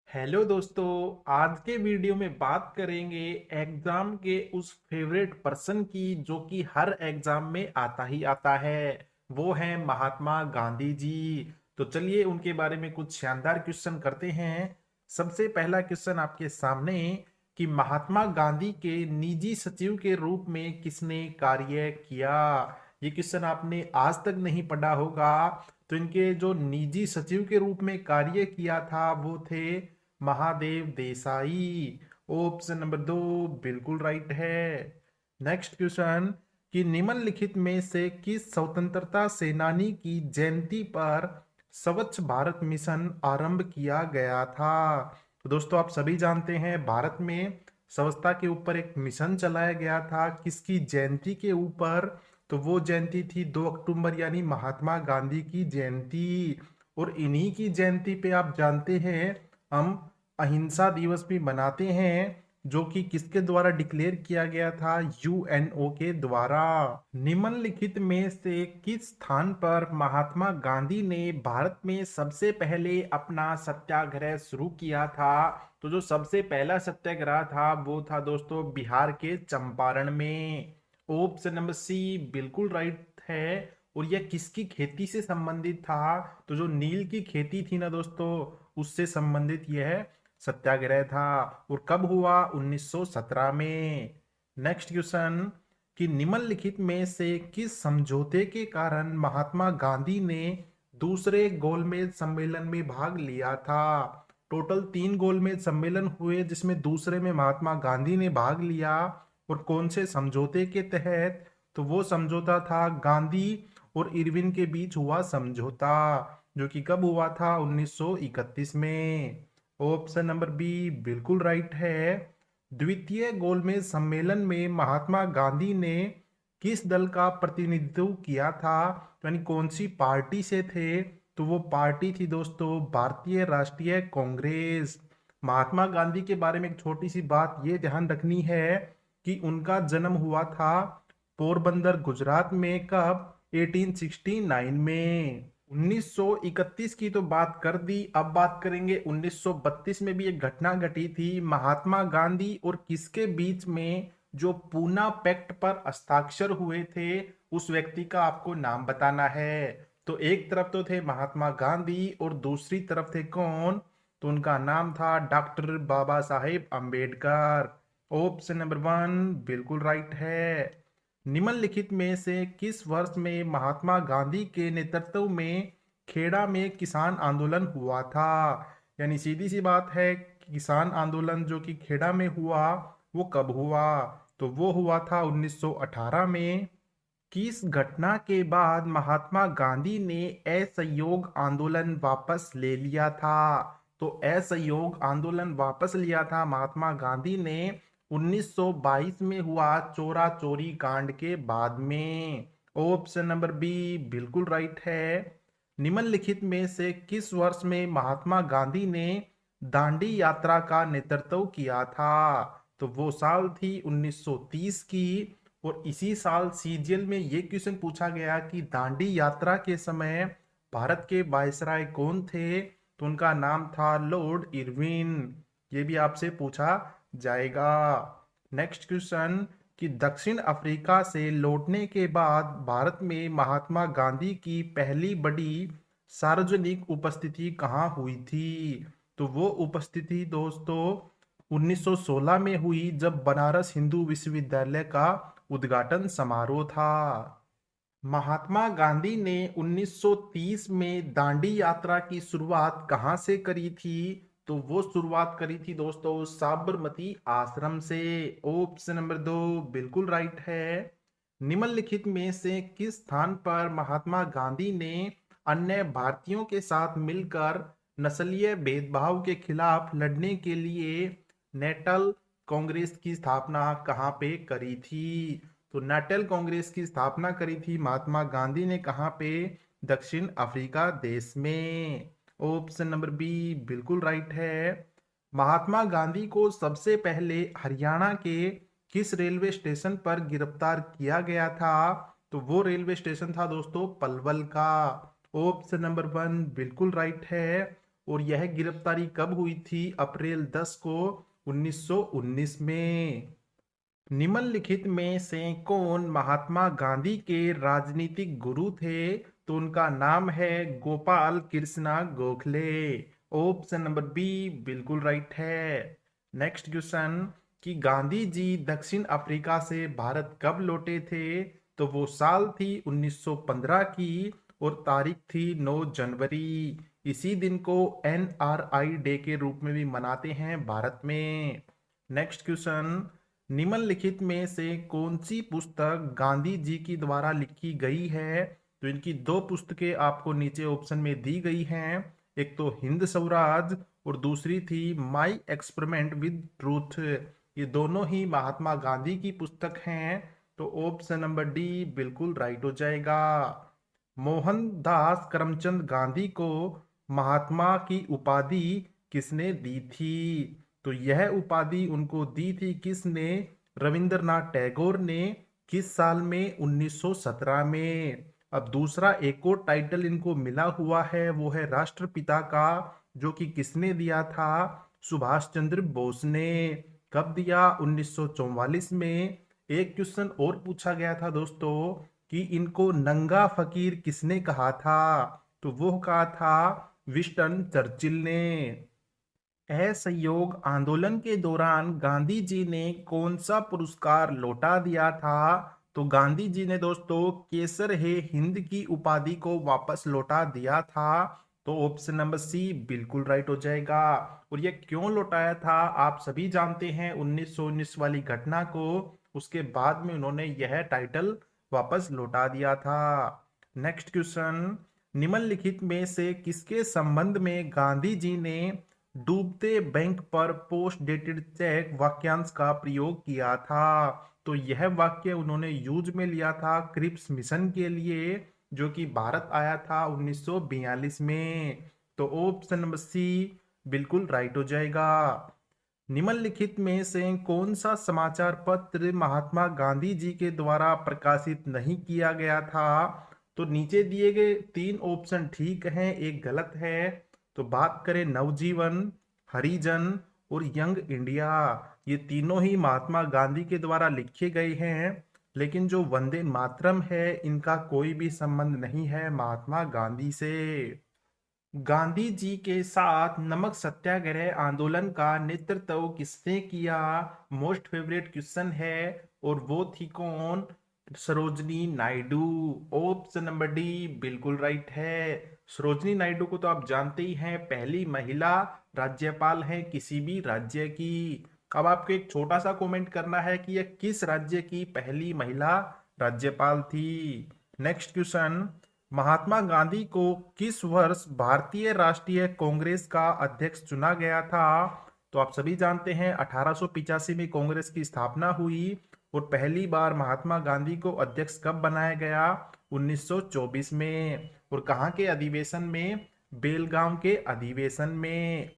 Hello दोस्तों। आज के वीडियो में बात करेंगे एग्जाम के उस फेवरेट पर्सन की जो कि हर एग्जाम में आता ही आता है। वो है महात्मा गांधी जी। तो चलिए उनके बारे में कुछ शानदार क्वेश्चन करते हैं। सबसे पहला क्वेश्चन आपके सामने कि महात्मा गांधी के निजी सचिव के रूप में किसने कार्य किया। ये क्वेश्चन आपने आज तक नहीं पढ़ा होगा। तो इनके जो निजी सचिव के रूप में कार्य किया था वो थे महादेव देसाई। ऑप्शन नंबर 2 बिल्कुल राइट है। नेक्स्ट क्वेश्चन कि निम्नलिखित में से किस स्वतंत्रता सेनानी की जयंती पर स्वच्छ भारत मिशन आरंभ किया गया था। तो दोस्तों आप सभी जानते हैं भारत में स्वच्छता के ऊपर एक मिशन चलाया गया था किसकी जयंती के ऊपर। तो वो जयंती थी 2 अक्टूबर यानी महात्मा गांधी की जयंती। और इन्हीं की जयंती पे आप जानते हैं हम अहिंसा दिवस भी मनाते हैं जो कि किसके द्वारा डिक्लेयर किया गया था, यूएनओ के द्वारा। निम्नलिखित में से किस स्थान पर महात्मा गांधी ने भारत में सबसे पहले अपना सत्याग्रह शुरू किया था। तो जो सबसे पहला सत्याग्रह था वो था दोस्तों बिहार के चंपारण में। ऑप्शन नंबर सी बिल्कुल राइट है। और यह किसकी खेती से संबंधित था। तो जो नील की खेती थी ना दोस्तों उससे संबंधित यह सत्याग्रह था। और कब हुआ, 1917 में। नेक्स्ट क्वेश्चन कि निम्नलिखित में से किस समझौते के कारण महात्मा गांधी ने दूसरे गोलमेज सम्मेलन में भाग लिया था। टोटल 3 गोलमेज सम्मेलन हुए जिसमें दूसरे में महात्मा गांधी ने भाग लिया। और कौन से समझौते के तहत। तो वो समझौता था गांधी और इरविन के बीच हुआ समझौता जो कि कब हुआ था, 1931 में। ऑप्शन नंबर बी बिल्कुल राइट है। द्वितीय गोलमेज सम्मेलन में महात्मा गांधी ने किस दल का प्रतिनिधित्व किया था, यानी कौन सी पार्टी से थे। तो वो पार्टी थी दोस्तों भारतीय राष्ट्रीय कांग्रेस। महात्मा गांधी के बारे में एक छोटी सी बात ये ध्यान रखनी है कि उनका जन्म हुआ था पोरबंदर गुजरात में। कब, 1869 में। 1931 की तो बात कर दी, अब बात करेंगे 1932 में भी एक घटना घटी थी महात्मा गांधी और किसके बीच में जो पूना पैक्ट पर हस्ताक्षर हुए थे उस व्यक्ति का आपको नाम बताना है। तो एक तरफ तो थे महात्मा गांधी और दूसरी तरफ थे कौन। तो उनका नाम था doctor Baba Saheb Ambedkar. Option number 1 बिल्कुल राइट है। निम्नलिखित में से किस वर्ष में महात्मा गांधी के नेतृत्व में खेड़ा में किसान आंदोलन हुआ था। यानी सीधी सी बात है किसान आंदोलन जो कि खेड़ा में हुआ वो कब हुआ। तो वो हुआ था 1918 में। किस घटना के बाद महात्मा गांधी ने असहयोग आंदोलन वापस ले लिया था। तो असहयोग आंदोलन वापस लिया था महात्मा गांधी ने 1922 में हुआ चोरा चोरी कांड के बाद में। ऑप्शन नंबर बी बिल्कुल राइट है। निम्नलिखित में से किस वर्ष में महात्मा गांधी ने दांडी यात्रा का नेतृत्व किया था। तो वो साल थी 1930 की। और इसी साल सीजीएल में ये क्वेश्चन पूछा गया कि दांडी यात्रा के समय भारत के वायसराय कौन थे। तो उनका नाम था लॉर्ड इरविन। ये भी आपसे पूछा जाएगा। नेक्स्ट क्वेश्चन कि दक्षिण अफ्रीका से लौटने के बाद भारत में महात्मा गांधी की पहली बड़ी सार्वजनिक उपस्थिति कहाँ हुई थी। तो वो उपस्थिति दोस्तों 1916 में हुई जब बनारस हिंदू विश्वविद्यालय का उद्घाटन समारोह था। महात्मा गांधी ने 1930 में दांडी यात्रा की शुरुआत कहाँ से करी थी। तो वो शुरुआत करी थी दोस्तों साबरमती आश्रम से। ऑप्शन नंबर 2 बिल्कुल राइट है। निम्नलिखित में से किस स्थान पर महात्मा गांधी ने अन्य भारतीयों के साथ मिलकर नस्लीय भेदभाव के खिलाफ लड़ने के लिए नेशनल कांग्रेस की स्थापना कहाँ पे करी थी। तो नेशनल कांग्रेस की स्थापना करी थी महात्मा गांधी ने कहाँ पे, दक्षिण अफ्रीका देश में। ऑप्शन नंबर बी बिल्कुल राइट है। महात्मा गांधी को सबसे पहले हरियाणा के किस रेलवे स्टेशन पर गिरफ्तार किया गया था। तो वो रेलवे स्टेशन था दोस्तों पलवल का। ऑप्शन नंबर 1 बिल्कुल राइट है। और यह गिरफ्तारी कब हुई थी? अप्रैल 10 को 1919 में। निम्नलिखित में से कौन महात्मा गांधी के राजनीतिक गुरु थे? तो उनका नाम है Gopal Krishna Gokhale. Option number B बिल्कुल राइट है। नेक्स्ट क्वेश्चन कि गांधी जी दक्षिण अफ्रीका से भारत कब लौटे थे? तो वो साल थी 1915 की और तारीख थी 9 जनवरी। इसी दिन को NRI डे के रूप में भी मनाते हैं भारत में। नेक्स्ट क्वेश्चन निम्नलिखित में से कौन सी पुस्तक गांधी जी की द्वारा लिखी गई है? तो इनकी दो पुस्तकें आपको नीचे ऑप्शन में दी गई हैं। एक तो हिंद स्वराज और दूसरी थी माई एक्सपेरिमेंट विद ट्रूथ। ये दोनों ही महात्मा गांधी की पुस्तक हैं। तो ऑप्शन नंबर डी बिल्कुल राइट हो जाएगा। मोहनदास करमचंद गांधी को महात्मा की उपाधि किसने दी थी? तो यह उपाधि उनको दी थी किसने? रविंद्रनाथ टैगोर ने। किस साल में? 1917 में। अब दूसरा एक और टाइटल इनको मिला हुआ है, वो है राष्ट्रपिता का, जो कि किसने दिया था? सुभाष चंद्र बोस ने। कब दिया? 1944 में। एक क्वेश्चन और पूछा गया था दोस्तों कि इनको नंगा फकीर किसने कहा था? तो वो कहा था विंस्टन चर्चिल ने। असहयोग आंदोलन के दौरान गांधी जी ने कौन सा पुरस्कार लौटा दिया था? तो गांधी जी ने दोस्तों केसर हे हिंद की उपाधि को वापस लौटा दिया था। तो ऑप्शन नंबर सी बिल्कुल राइट हो जाएगा। और ये क्यों लौटाया था आप सभी जानते हैं, 1919 वाली घटना को। उसके बाद में उन्होंने यह टाइटल वापस लौटा दिया था। नेक्स्ट क्वेश्चन निम्नलिखित में से किसके संबंध में गांधी जी ने डूबते बैंक पर पोस्ट डेटेड चेक वाक्यांश का प्रयोग किया था? तो यह वाक्य उन्होंने यूज में लिया था क्रिप्स मिशन के लिए, जो कि भारत आया था 1942 में। तो ऑप्शन नंबर सी बिल्कुल राइट हो जाएगा। निम्नलिखित में से कौन सा समाचार पत्र महात्मा गांधी जी के द्वारा प्रकाशित नहीं किया गया था? तो नीचे दिए गए तीन ऑप्शन ठीक हैं, एक गलत है। तो बात करें नवजीवन, हरिजन और यंग इंडिया, ये तीनों ही महात्मा गांधी के द्वारा लिखे गए हैं। लेकिन जो वंदे मातरम है, इनका कोई भी संबंध नहीं है महात्मा गांधी से। गांधी जी के साथ नमक सत्याग्रह आंदोलन का नेतृत्व किसने किया? मोस्ट फेवरेट क्वेश्चन है। और वो थी कौन? Sarojini Naidu. Option number D बिल्कुल राइट है। सरोजनी नायडू को तो आप जानते ही हैं, पहली महिला राज्यपाल है किसी भी राज्य की। अब आपको एक छोटा सा कमेंट करना है कि यह किस राज्य की पहली महिला राज्यपाल थी। नेक्स्ट क्वेश्चन महात्मा गांधी को किस वर्ष भारतीय राष्ट्रीय कांग्रेस का अध्यक्ष चुना गया था? तो आप सभी जानते हैं 1885 में कांग्रेस की स्थापना हुई। और पहली बार महात्मा गांधी को अध्यक्ष कब बनाया गया? 1924 में। और कहाँ के अधिवेशन में? बेलगांव के अधिवेशन में।